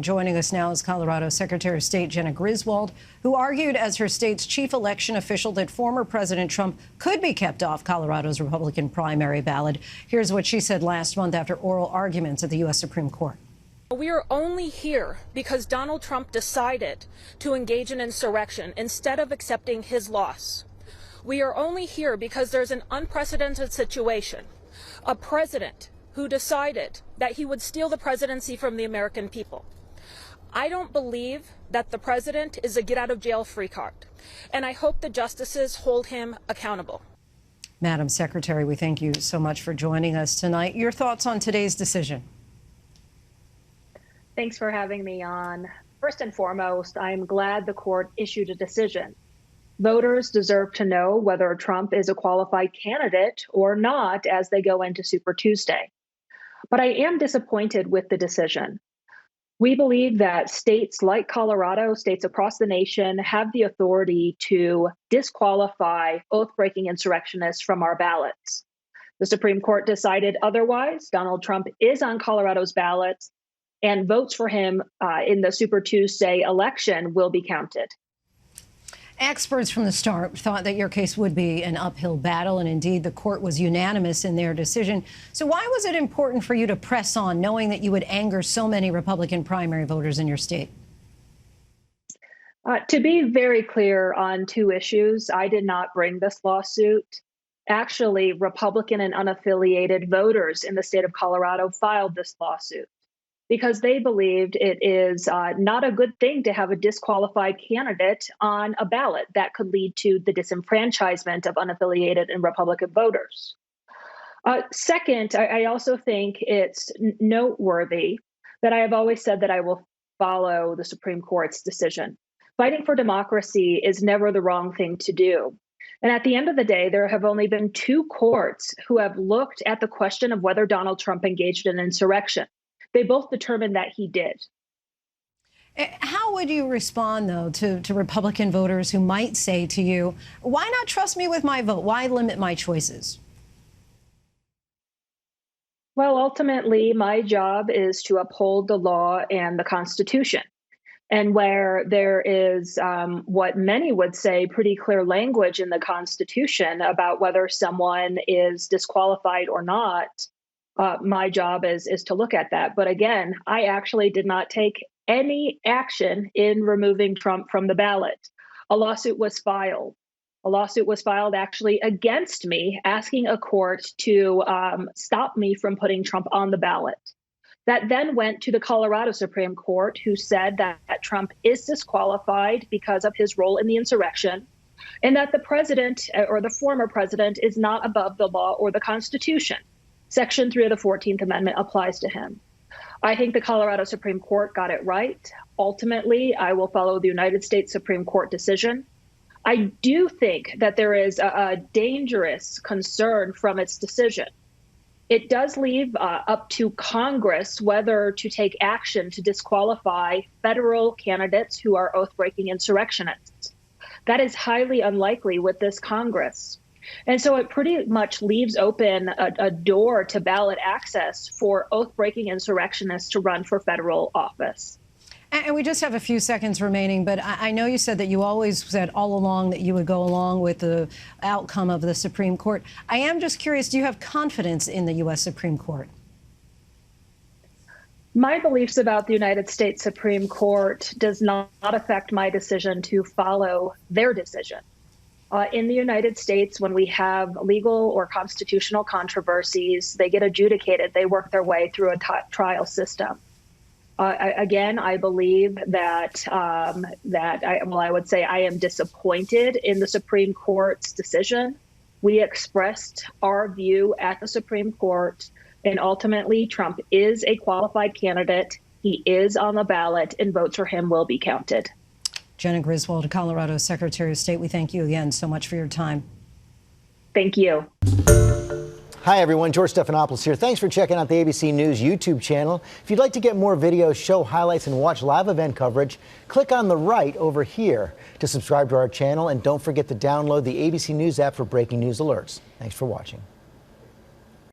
Joining us now is Colorado Secretary of State Jena Griswold, who argued as her state's chief election official that former President Trump could be kept off Colorado's Republican primary ballot. Here's what she said last month after oral arguments at the U.S. Supreme Court. We are only here because Donald Trump decided to engage in insurrection instead of accepting his loss. We are only here because there's an unprecedented situation. A president who decided that he would steal the presidency from the American people. I don't believe that the president is a get-out-of-jail-free card, and I hope the justices hold him accountable. Madam Secretary, we thank you so much for joining us tonight. Your thoughts on today's decision? Thanks for having me on. First and foremost, I'm glad the court issued a decision. Voters deserve to know whether Trump is a qualified candidate or not as they go into Super Tuesday. But I am disappointed with the decision. We believe that states like Colorado, states across the nation, have the authority to disqualify oath-breaking insurrectionists from our ballots. The Supreme Court decided otherwise. Donald Trump is on Colorado's ballots, and votes for him in the Super Tuesday election will be counted. Experts from the start thought that your case would be an uphill battle, and indeed the court was unanimous in their decision. So why was it important for you to press on, knowing that you would anger so many Republican primary voters in your state? To be very clear on two issues, I did not bring this lawsuit. Actually, Republican and unaffiliated voters in the state of Colorado filed this lawsuit because they believed it is not a good thing to have a disqualified candidate on a ballot that could lead to the disenfranchisement of unaffiliated and Republican voters. Second, I also think it's noteworthy that I have always said that I will follow the Supreme Court's decision. Fighting for democracy is never the wrong thing to do. And at the end of the day, there have only been two courts who have looked at the question of whether Donald Trump engaged in insurrection. They both determined that he did. How would you respond, though, to Republican voters who might say to you, why not trust me with my vote? Why limit my choices? Well, ultimately, my job is to uphold the law and the Constitution. And where there is what many would say pretty clear language in the Constitution about whether someone is disqualified or not, my job is to look at that. But again, I actually did not take any action in removing Trump from the ballot. A lawsuit was filed. A lawsuit was filed actually against me, asking a court to stop me from putting Trump on the ballot. That then went to the Colorado Supreme Court, who said that Trump is disqualified because of his role in the insurrection, and that the president or the former president is not above the law or the Constitution. Section 3 of the 14th Amendment applies to him. I think the Colorado Supreme Court got it right. Ultimately, I will follow the United States Supreme Court decision. I do think that there is a dangerous concern from its decision. It does leave up to Congress whether to take action to disqualify federal candidates who are oath-breaking insurrectionists. That is highly unlikely with this Congress. And so it pretty much leaves open a door to ballot access for oath-breaking insurrectionists to run for federal office. And we just have a few seconds remaining, but I know you said that you always said all along that you would go along with the outcome of the Supreme Court. I am just curious, do you have confidence in the U.S. Supreme Court? My beliefs about the United States Supreme Court does not affect my decision to follow their decision. In the United States, when we have legal or constitutional controversies, they get adjudicated. They work their way through a trial system. I believe that I would say I am disappointed in the Supreme Court's decision. We expressed our view at the Supreme Court, and ultimately Trump is a qualified candidate. He is on the ballot, and votes for him will be counted. Jena Griswold, Colorado Secretary of State, we thank you again so much for your time. Thank you. Hi, everyone. George Stephanopoulos here. Thanks for checking out the ABC News YouTube channel. If you'd like to get more videos, show highlights, and watch live event coverage, click on the right over here to subscribe to our channel. And don't forget to download the ABC News app for breaking news alerts. Thanks for watching.